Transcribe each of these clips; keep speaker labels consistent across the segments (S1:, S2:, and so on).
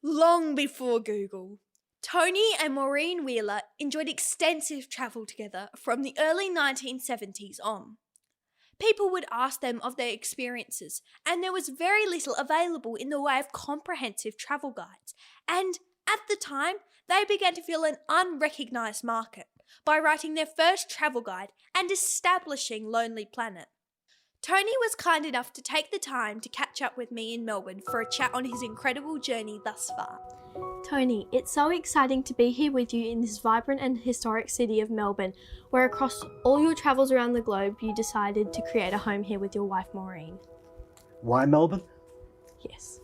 S1: Long before Google, Tony and Maureen Wheeler enjoyed extensive travel together from the early 1970s on. People would ask them of their experiences, and there was very little available in the way of comprehensive travel guides. And at the time, they began to feel an unrecognized market by writing their first travel guide and establishing Lonely Planet. Tony was kind enough to take the time to catch up with me in Melbourne for a chat on his incredible journey thus far.
S2: Tony, it's so exciting to be here with you in this vibrant and historic city of Melbourne, where across all your travels around the globe, you decided to create a home here with your wife, Maureen.
S3: Why Melbourne?
S2: Yes.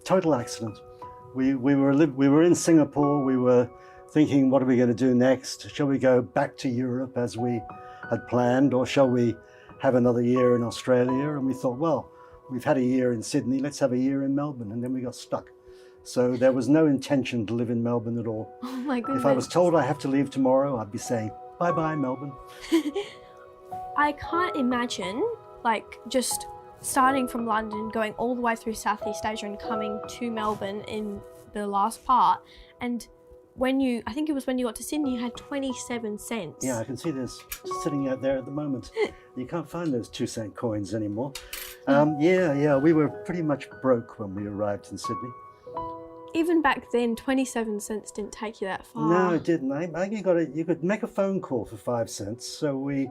S3: Total accident. We were in Singapore. We were thinking, what are we going to do next? Shall we go back to Europe as we had planned, or shall we have another year in Australia? And we thought, well, we've had a year in Sydney, let's have a year in Melbourne. And then we got stuck. So there was no intention to live in Melbourne at all.
S2: Oh my goodness.
S3: If I was told I have to leave tomorrow, I'd be saying, bye-bye, Melbourne.
S2: I can't imagine, just starting from London, going all the way through Southeast Asia and coming to Melbourne in the last part. And I think it was when you got to Sydney, you had 27 cents.
S3: Yeah, I can see this sitting out there at the moment. You can't find those 2-cent coins anymore. We were pretty much broke when we arrived in Sydney.
S2: Even back then, 27 cents didn't take you that far.
S3: No, it didn't. I think you could make a phone call for 5 cents. So we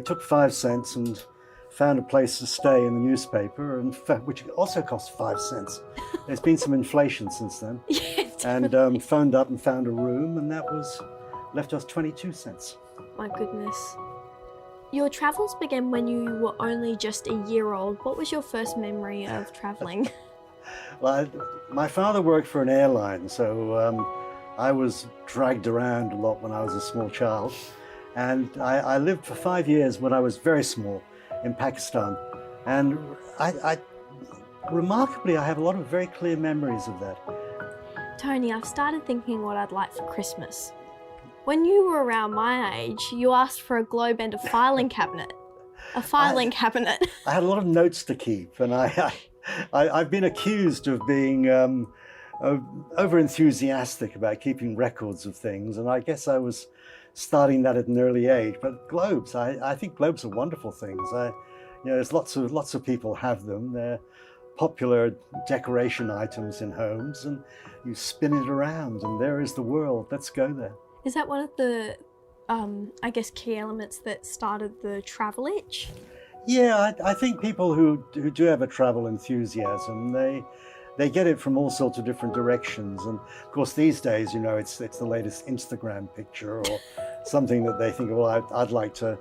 S3: took 5 cents and found a place to stay in the newspaper, which also cost 5 cents. There's been some inflation since then.
S2: Yes.
S3: And phoned up and found a room, and that left us 22 cents.
S2: My goodness. Your travels began when you were only just a year old. What was your first memory of travelling?
S3: Well, my father worked for an airline, so I was dragged around a lot when I was a small child. And I lived for 5 years when I was very small in Pakistan. And remarkably, I have a lot of very clear memories of that.
S2: Tony, I've started thinking what I'd like for Christmas. When you were around my age, you asked for a globe and a filing cabinet. A filing cabinet.
S3: I had a lot of notes to keep, and I've been accused of being over-enthusiastic about keeping records of things, and I guess I was starting that at an early age. But globes, I think globes are wonderful things. There's lots of people have them. They're popular decoration items in homes, and you spin it around, and there is the world. Let's go there.
S2: Is that one of the, key elements that started the travel itch?
S3: Yeah, I think people who do have a travel enthusiasm, they get it from all sorts of different directions. And of course, these days, it's the latest Instagram picture or something that they think, well, I'd like to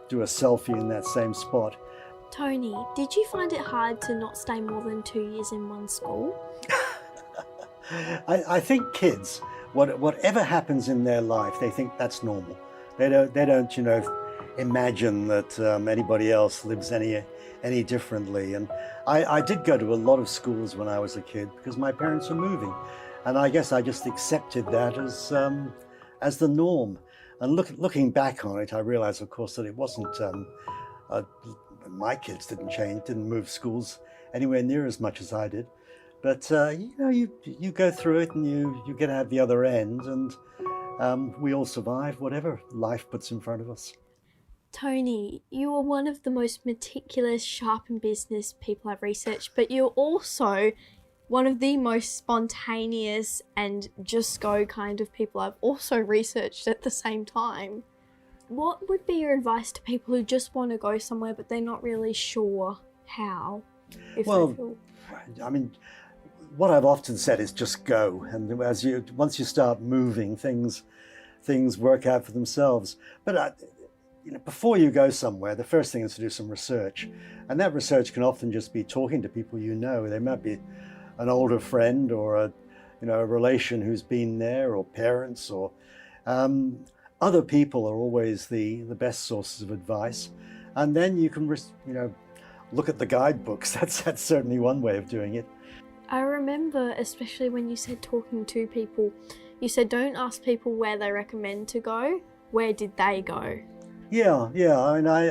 S3: do a selfie in that same spot.
S2: Tony, did you find it hard to not stay more than 2 years in one school?
S3: I think kids, whatever happens in their life, they think that's normal. They don't imagine that anybody else lives any differently. And I did go to a lot of schools when I was a kid because my parents were moving, and I guess I just accepted that as the norm. And looking back on it, I realized, of course, that it wasn't. My kids didn't move schools anywhere near as much as I did. But you go through it, and you get out the other end, and we all survive whatever life puts in front of us.
S2: Tony, you are one of the most meticulous, sharp in business people I've researched, but you're also one of the most spontaneous and just go kind of people I've also researched at the same time. What would be your advice to people who just want to go somewhere but they're not really sure how?
S3: What I've often said is just go, and once you start moving, things work out for themselves. But before you go somewhere, the first thing is to do some research, and that research can often just be talking to people you know. They might be an older friend or a relation who's been there, or parents, or other people are always the best sources of advice. And then you can look at the guidebooks. That's certainly one way of doing it.
S2: I remember, especially when you said talking to people, you said don't ask people where they recommend to go, where did they go? Yeah.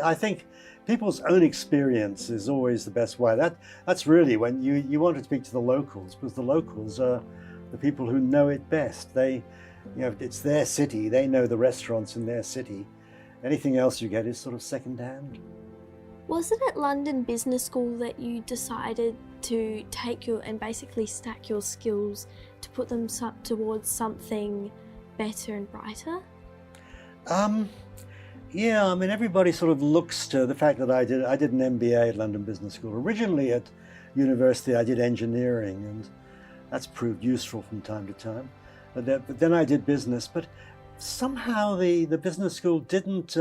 S3: I think people's own experience is always the best way. That's really when you want to speak to the locals, because the locals are the people who know it best. It's their city. They know the restaurants in their city. Anything else you get is sort of second-hand.
S2: Was it at London Business School that you decided to take and basically stack your skills to put them towards something better and brighter?
S3: Yeah, I mean, everybody sort of looks to the fact that I did an MBA at London Business School. Originally at university I did engineering, and that's proved useful from time to time. But then I did business, but somehow the business school didn't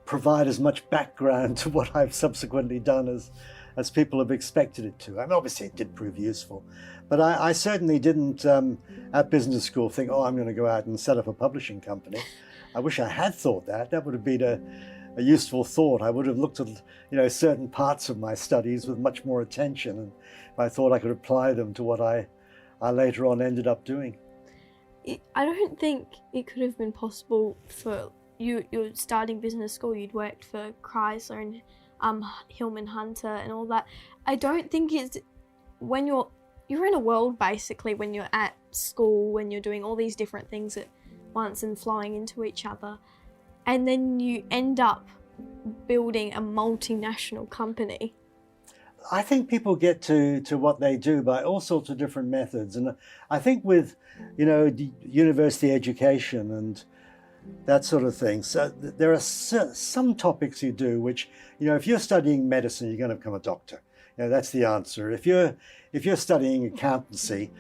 S3: provide as much background to what I've subsequently done as people have expected it to. I mean, obviously it did prove useful, but I certainly didn't at business school think, oh, I'm going to go out and set up a publishing company. I wish I had thought that. That would have been a useful thought. I would have looked at certain parts of my studies with much more attention, and I thought I could apply them to what I later on ended up doing.
S2: I don't think it could have been possible for you're starting business school. You'd worked for Chrysler and Hillman Hunter and all that. I don't think it's when you're in a world basically when you're at school, when you're doing all these different things at once and flowing into each other, and then you end up building a multinational company.
S3: I think people get to what they do by all sorts of different methods, and I think with university education and that sort of thing, so there are some topics you do which, if you're studying medicine, you're going to become a doctor. That's the answer. If you're studying accountancy,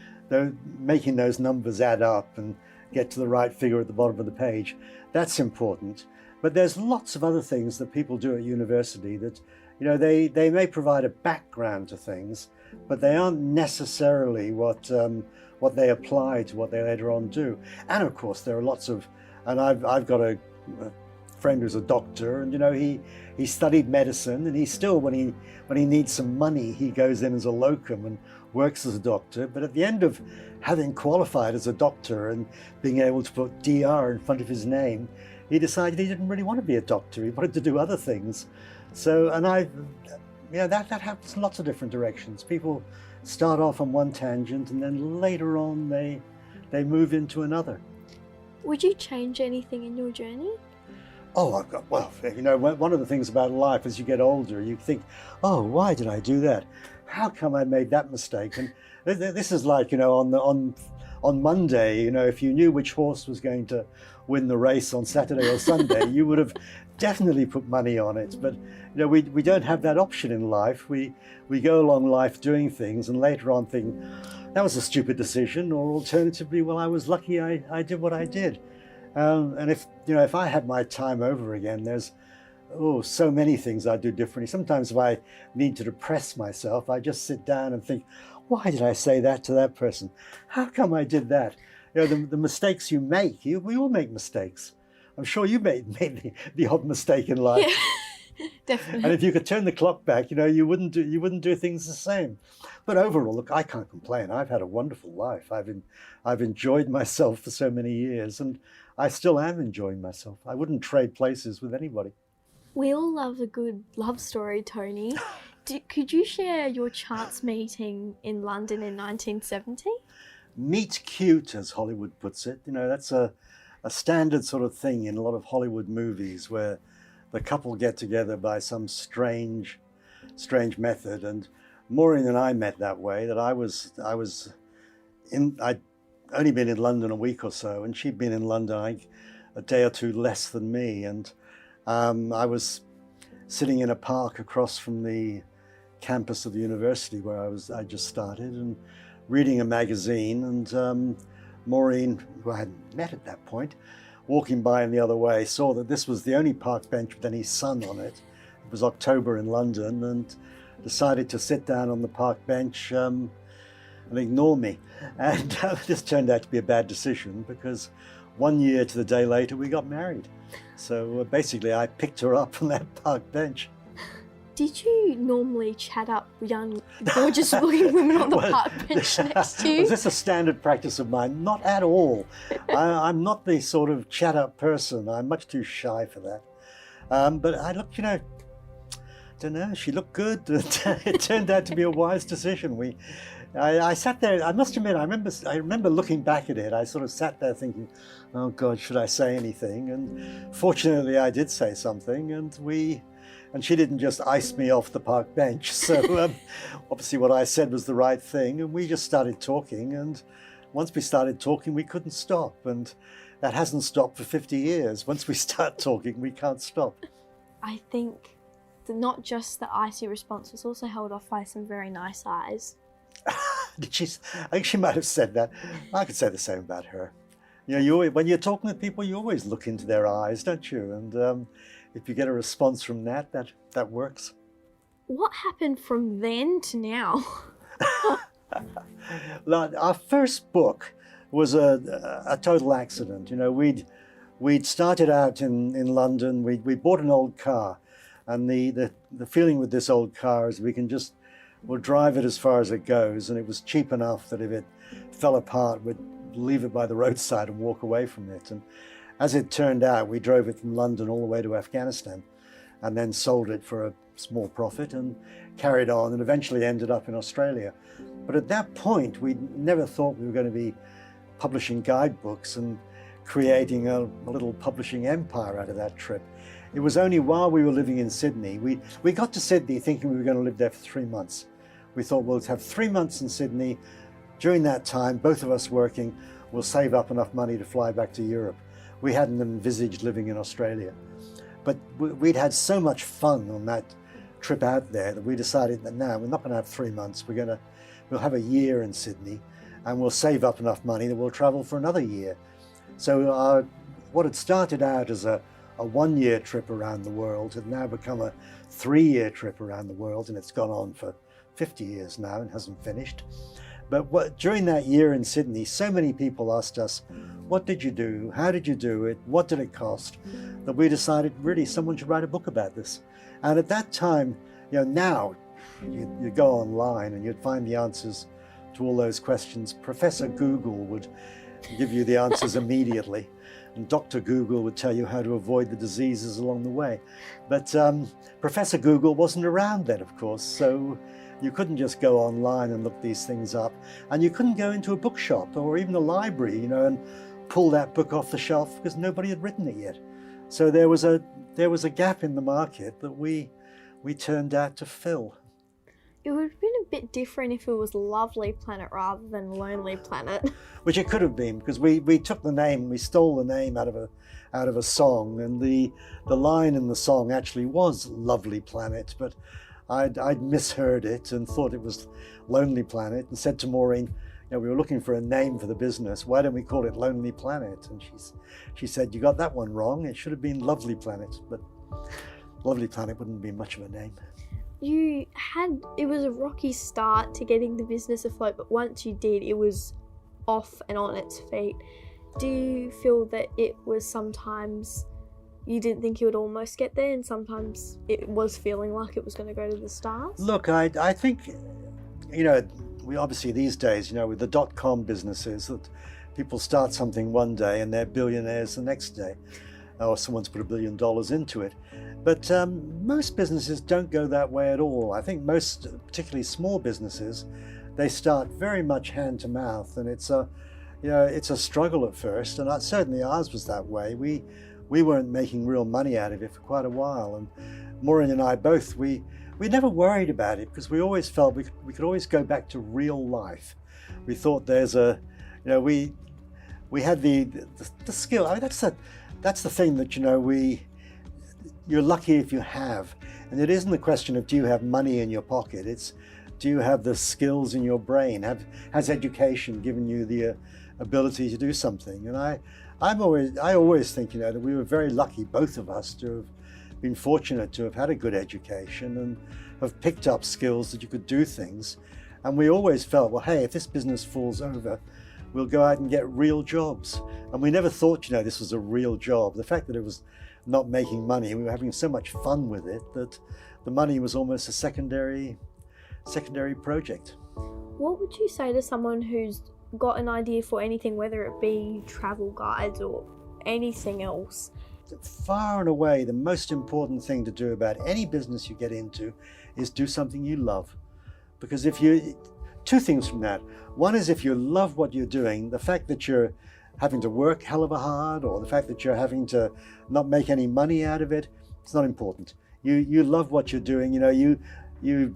S3: making those numbers add up and get to the right figure at the bottom of the page, that's important. But there's lots of other things that people do at university that they may provide a background to things, but they aren't necessarily what they apply to what they later on do. And of course, there are lots of, and I've got a friend who's a doctor, and he studied medicine, and he still, when he needs some money, he goes in as a locum and works as a doctor. But at the end of having qualified as a doctor and being able to put DR in front of his name, he decided he didn't really want to be a doctor. He wanted to do other things. So, and that happens in lots of different directions. People start off on one tangent, and then later on they move into another.
S2: Would you change anything in your journey?
S3: Oh, one of the things about life as you get older, you think, oh, why did I do that? How come I made that mistake? And this is like, on Monday, if you knew which horse was going to win the race on Saturday or Sunday, you would have definitely put money on it. But we don't have that option in life. We go along life doing things, and later on think, that was a stupid decision, or alternatively, well, I was lucky I did what I did. And if I had my time over again, there's so many things I'd do differently. Sometimes if I need to depress myself, I just sit down and think, why did I say that to that person? How come I did that? The mistakes you make, we all make mistakes. I'm sure you made the odd mistake in life.
S2: Yeah, definitely.
S3: And if you could turn the clock back, you wouldn't do things the same. But overall, look, I can't complain. I've had a wonderful life. I've enjoyed myself for so many years, and I still am enjoying myself. I wouldn't trade places with anybody.
S2: We all love a good love story, Tony. Could you share your chance meeting in London in 1970?
S3: Meet cute, as Hollywood puts it. That's a standard sort of thing in a lot of Hollywood movies where the couple get together by some strange method. And Maureen and I met that way. That I'd only been in London a week or so, and she'd been in London a day or two less than me. And I was sitting in a park across from the campus of the university where I just started, and reading a magazine, and Maureen, who I hadn't met at that point, walking by in the other way, saw that this was the only park bench with any sun on it. It was October in London, and decided to sit down on the park bench and ignore me. And this turned out to be a bad decision, because 1 year to the day later we got married. So basically I picked her up on that park bench.
S2: Did you normally chat up young, gorgeous looking women on the park bench next to you?
S3: Was this a standard practice of mine? Not at all. I'm not the sort of chat up person. I'm much too shy for that. But I looked, don't know, she looked good. It turned out to be a wise decision. I sat there, I must admit, I remember looking back at it. I sort of sat there thinking, oh God, should I say anything? And fortunately I did say something, and she didn't just ice me off the park bench. So obviously what I said was the right thing, and we just started talking, and once we started talking, we couldn't stop, and that hasn't stopped for 50 years. Once we start talking, we can't stop.
S2: I think that not just the icy response was also held off by some very nice eyes.
S3: Did she? I think she might have said that. I could say the same about her. You know, when you're talking with people, you always look into their eyes, don't you? And if you get a response from that works.
S2: What happened from then to now?
S3: Our first book was a total accident. You know, we'd started out in London. We bought an old car, and the feeling with this old car is we'll drive it as far as it goes, and it was cheap enough that if it fell apart, we'd leave it by the roadside and walk away from it. And as it turned out, we drove it from London all the way to Afghanistan, and then sold it for a small profit and carried on, and eventually ended up in Australia. But at that point, we never thought we were going to be publishing guidebooks and creating a little publishing empire out of that trip. It was only while we were living in Sydney, we got to Sydney thinking we were going to live there for 3 months. We thought, we'll have 3 months in Sydney. During that time, both of us working, we'll save up enough money to fly back to Europe. We hadn't envisaged living in Australia. But we'd had so much fun on that trip out there that we decided that now we're not going to have 3 months. We'll have a year in Sydney, and we'll save up enough money that we'll travel for another year. So what had started out as a 1-year trip around the world had now become a 3-year trip around the world, and it's gone on for 50 years now and hasn't finished. But during that year in Sydney, so many people asked us, what did you do? How did you do it? What did it cost? That we decided really someone should write a book about this. And at that time, you know, now you go online and you'd find the answers to all those questions. Professor Google would give you the answers immediately, and Dr. Google would tell you how to avoid the diseases along the way. But Professor Google wasn't around then, of course, so you couldn't just go online and look these things up, and you couldn't go into a bookshop or even a library, you know, and pull that book off the shelf because nobody had written it yet. So there was a gap in the market that we turned out to fill.
S2: It would have been a bit different if it was Lovely Planet rather than Lonely Planet.
S3: Which it could have been, because we took the name, we stole the name out of a song, and the line in the song actually was Lovely Planet, but I'd misheard it and thought it was Lonely Planet, and said to Maureen, you know, we were looking for a name for the business, why don't we call it Lonely Planet? And she said, you got that one wrong, it should have been Lovely Planet, but Lovely Planet wouldn't be much of a name.
S2: It was a rocky start to getting the business afloat, but once you did, it was off and on its feet. Do you feel that it was sometimes you didn't think you would almost get there, and sometimes it was feeling like it was going to go to the stars?
S3: Look, I think, you know, we obviously these days, you know, with the .com businesses, that people start something one day and they're billionaires the next day, or someone's put $1 billion into it. But most businesses don't go that way at all. I think most, particularly small businesses, they start very much hand to mouth, and it's a struggle at first. And certainly ours was that way. We weren't making real money out of it for quite a while. And Maureen and I both, we never worried about it because we always felt we could always go back to real life. We thought we had the skill. I mean, that's the thing that, you know, you're lucky if you have. And it isn't a question of do you have money in your pocket, it's do you have the skills in your brain? Has education given you the ability to do something? And I always think, you know, that we were very lucky, both of us, to have been fortunate to have had a good education and have picked up skills that you could do things. And we always felt, well, hey, if this business falls over, we'll go out and get real jobs. And we never thought, you know, this was a real job. The fact that it was not making money, we were having so much fun with it that the money was almost a secondary project.
S2: What would you say to someone who's got an idea for anything, whether it be travel guides or anything else?
S3: Far and away, the most important thing to do about any business you get into is do something you love. Because if you two things from that. One is if you love what you're doing, the fact that you're having to work hell of a hard, or the fact that you're having to not make any money out of it, it's not important. You love what you're doing. You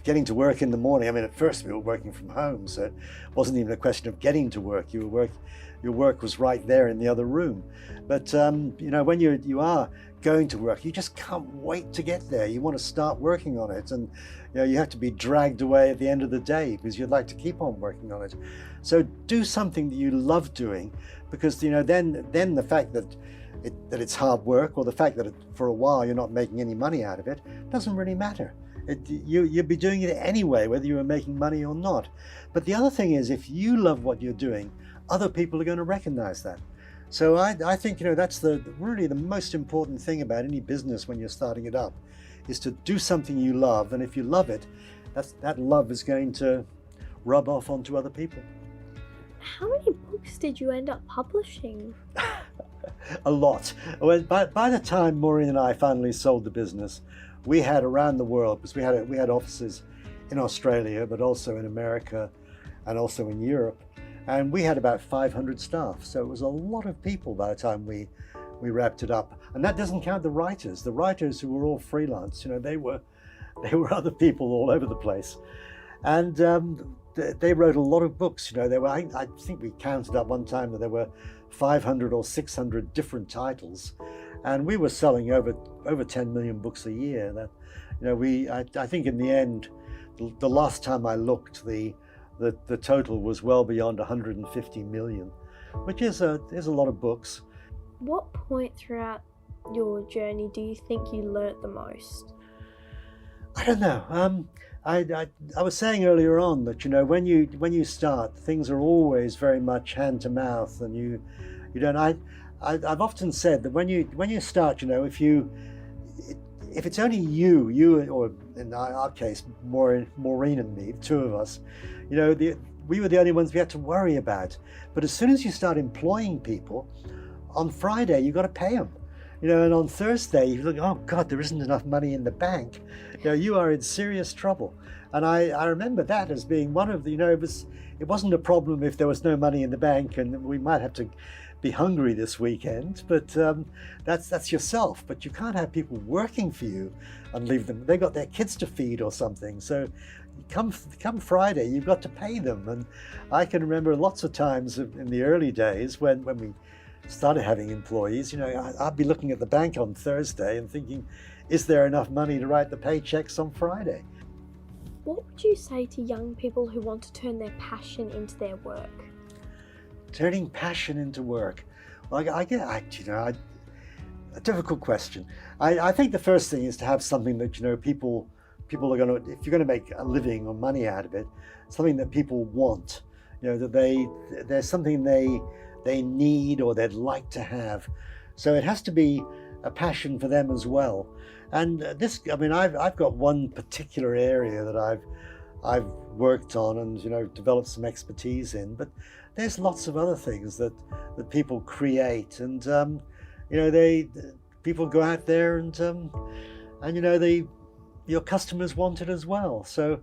S3: getting to work in the morning. I mean, at first we were working from home, so it wasn't even a question of getting to work. Your work was right there in the other room. But when you are going to work, you just can't wait to get there. You want to start working on it, and you have to be dragged away at the end of the day because you'd like to keep on working on it. So do something that you love doing, because then the fact that it's hard work, or the fact that for a while you're not making any money out of it, doesn't really matter. You'd be doing it anyway, whether you were making money or not. But the other thing is, if you love what you're doing, other people are going to recognize that. So I think that's really the most important thing about any business when you're starting it up, is to do something you love, and if you love it, that love is going to rub off onto other people.
S2: How many books did you end up publishing?
S3: A lot. Well, by the time Maureen and I finally sold the business, we had around the world, because we had offices in Australia, but also in America and also in Europe, and we had about 500 staff. So it was a lot of people by the time we wrapped it up. And that doesn't count the writers who were all freelance. They were other people all over the place, and they wrote a lot of books. I think we counted up one time that there were 500 or 600 different titles, and we were selling over 10 million books a year. I think in the end, the last time I looked, the total was well beyond 150 million, which is a lot of books.
S2: What point throughout your journey do you think you learnt the most?
S3: I don't know. I was saying earlier on that when you start, things are always very much hand to mouth, and you don't. I've often said that when you start, if it's only you, or in our case, Maureen and me, the two of us, we were the only ones we had to worry about. But as soon as you start employing people, on Friday you got to pay them. And on Thursday you look, oh God, there isn't enough money in the bank. You are in serious trouble. And I remember that as being one of the, it wasn't a problem if there was no money in the bank and we might have to be hungry this weekend, but that's yourself. But you can't have people working for you and leave them. They've got their kids to feed or something. So come Friday, you've got to pay them. And I can remember lots of times in the early days when we started having employees, I'd be looking at the bank on Thursday and thinking, is there enough money to write the paychecks on Friday?
S2: What would you say to young people who want to turn their passion into their work?
S3: Turning passion into work. Well, a difficult question. I think the first thing is to have something that people are going to, if you're going to make a living or money out of it, something that people want. That there's something they need or they'd like to have. So it has to be a passion for them as well. And I've got one particular area that I've worked on and developed some expertise in, but there's lots of other things that people create, and people go out there and your customers want it as well. So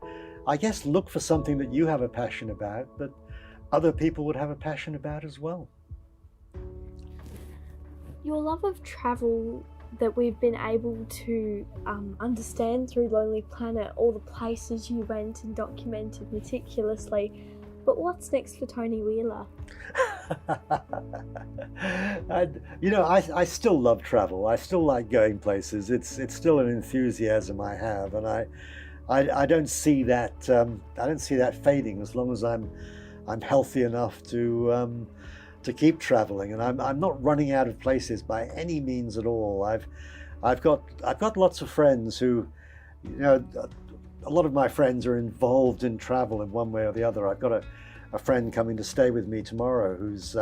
S3: I guess look for something that you have a passion about, but other people would have a passion about as well.
S2: Your love of travel that we've been able to understand through Lonely Planet, all the places you went and documented meticulously. But what's next for Tony Wheeler?
S3: I still love travel. I still like going places. It's still an enthusiasm I have, and I don't see that fading as long as I'm healthy enough to keep traveling, and I'm not running out of places by any means at all. I've got lots of friends who, a lot of my friends are involved in travel in one way or the other. I've got a friend coming to stay with me tomorrow who's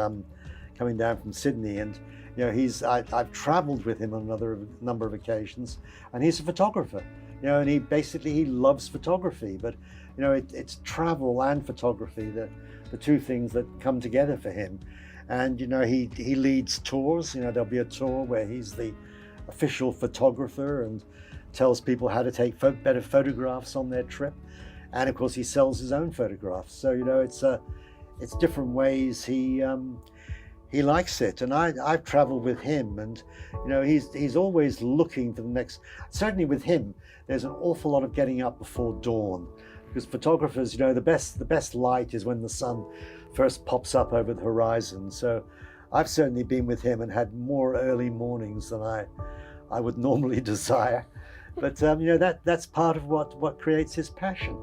S3: coming down from Sydney, and I've traveled with him on a number of occasions, and he's a photographer. And he loves photography, but it's travel and photography, the two things that come together for him. And he leads tours. There'll be a tour where he's the official photographer and tells people how to take better photographs on their trip. and of course he sells his own photographs. So it's different ways he likes it. And I've traveled with him, and he's always looking for the next. Certainly with him, there's an awful lot of getting up before dawn, because photographers, the best light is when the sun first pops up over the horizon. So I've certainly been with him and had more early mornings than I would normally desire. But that's part of what creates his passion.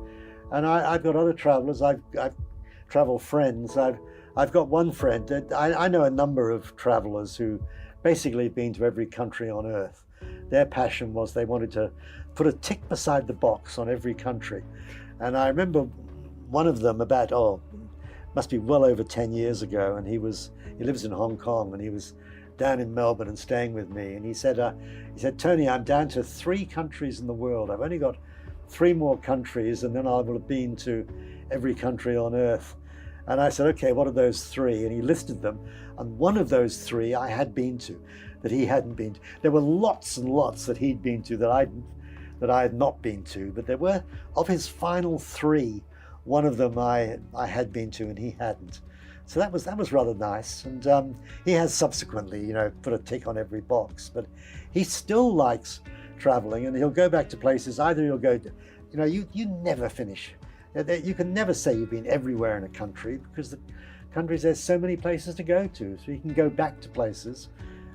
S3: And I've got other travelers. I've travel friends. I've got one friend that I know a number of travelers who basically have been to every country on earth. Their passion was they wanted to put a tick beside the box on every country. And I remember one of them must be well over 10 years ago, and he lives in Hong Kong, and he was down in Melbourne and staying with me. And he said, Tony, I'm down to 3 countries in the world. I've only got 3 more countries, and then I will have been to every country on earth. And I said, okay, what are those 3? And he listed them. And one of those 3 I had been to, that he hadn't been to. There were lots and lots that he'd been to that I had not been to. But there were, of his final 3, one of them I had been to and he hadn't. So that was rather nice. And he has subsequently, put a tick on every box. But he still likes traveling, and he'll go back to places. Either he'll go to, you never finish. You can never say you've been everywhere in a country, because the countries, there's so many places to go to. So you can go back to places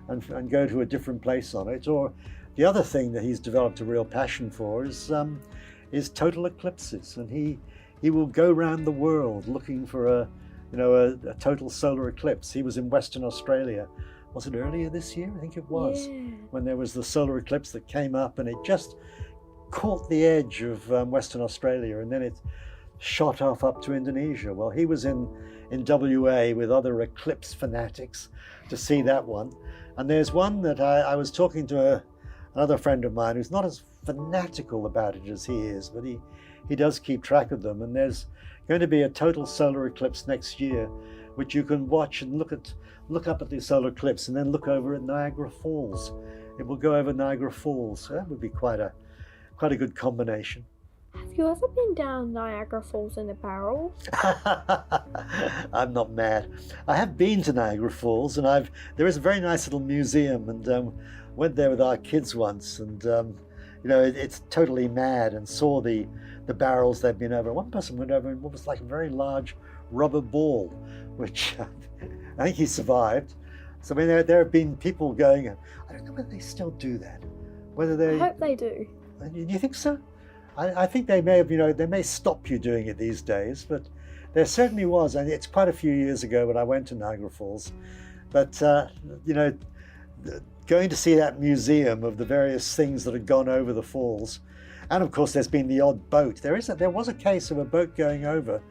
S3: and go to a different place on it. Or the other thing that he's developed a real passion for is total eclipses. And he will go around the world looking for a total solar eclipse. He was in Western Australia. Was it earlier this year? I think it was.
S2: Yeah.
S3: When there was the solar eclipse that came up, and it just caught the edge of Western Australia, and then it shot off up to Indonesia. Well, he was in WA with other eclipse fanatics to see that one. And there's one that I was talking to another friend of mine who's not as fanatical about it as he is, but he does keep track of them. And there's going to be a total solar eclipse next year, which you can watch and look up at the solar eclipse and then look over at Niagara Falls. It will go over Niagara Falls. So that would be quite a good combination.
S2: Have you ever been down Niagara Falls in a barrel?
S3: I'm not mad. I have been to Niagara Falls, and there is a very nice little museum, and went there with our kids once, and it's totally mad, and saw the barrels they've been over. One person went over in what was like a very large rubber ball, which I think he survived. So I mean, there have been people going. I don't know whether they still do that. I
S2: hope they do.
S3: You think so? I think they may have, they may stop you doing it these days, but there certainly was, and it's quite a few years ago when I went to Niagara Falls. But, going to see that museum of the various things that had gone over the falls, and of course there's been the odd boat. There was a case of a boat going over,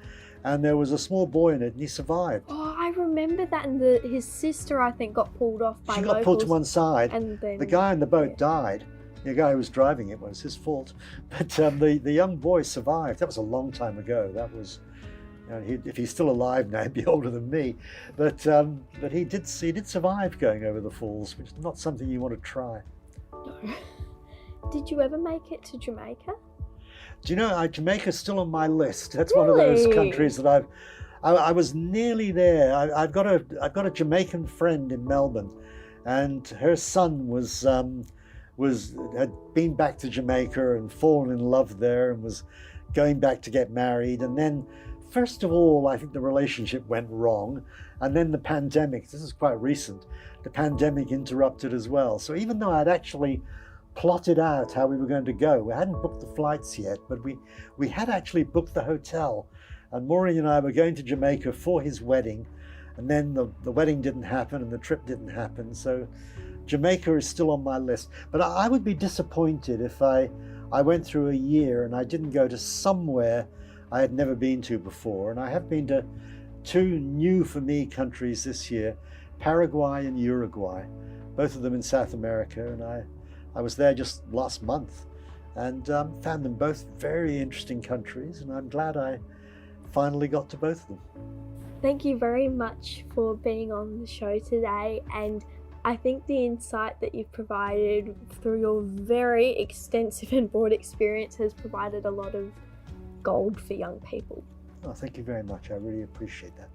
S3: and there was a small boy in it, and he survived.
S2: Oh, I remember that, and his sister, I think, got pulled off by
S3: She
S2: locals.
S3: got pulled to one side.
S2: And then,
S3: the guy in the boat died. The guy who was driving it was his fault, but the young boy survived. That was a long time ago. That was, if he's still alive now, he'd be older than me. But he did survive going over the falls, which is not something you want to try.
S2: No. Did you ever make it to Jamaica?
S3: Do you know, Jamaica's still on my list. That's one of those countries that I was nearly there. I've got a Jamaican friend in Melbourne, and her son had been back to Jamaica and fallen in love there, and was going back to get married. And then, first of all, I think the relationship went wrong, and then the pandemic, this is quite recent, the pandemic interrupted as well. So even though I'd actually plotted out how we were going to go, we hadn't booked the flights yet, but we had actually booked the hotel, and Maureen and I were going to Jamaica for his wedding, and then the wedding didn't happen and the trip didn't happen. So Jamaica is still on my list, but I would be disappointed if I went through a year and I didn't go to somewhere I had never been to before. And I have been to 2 new for me countries this year, Paraguay and Uruguay, both of them in South America. And I was there just last month, and found them both very interesting countries, and I'm glad I finally got to both of them.
S2: Thank you very much for being on the show today, and I think the insight that you've provided through your very extensive and broad experience has provided a lot of gold for young people.
S3: Oh, thank you very much. I really appreciate that.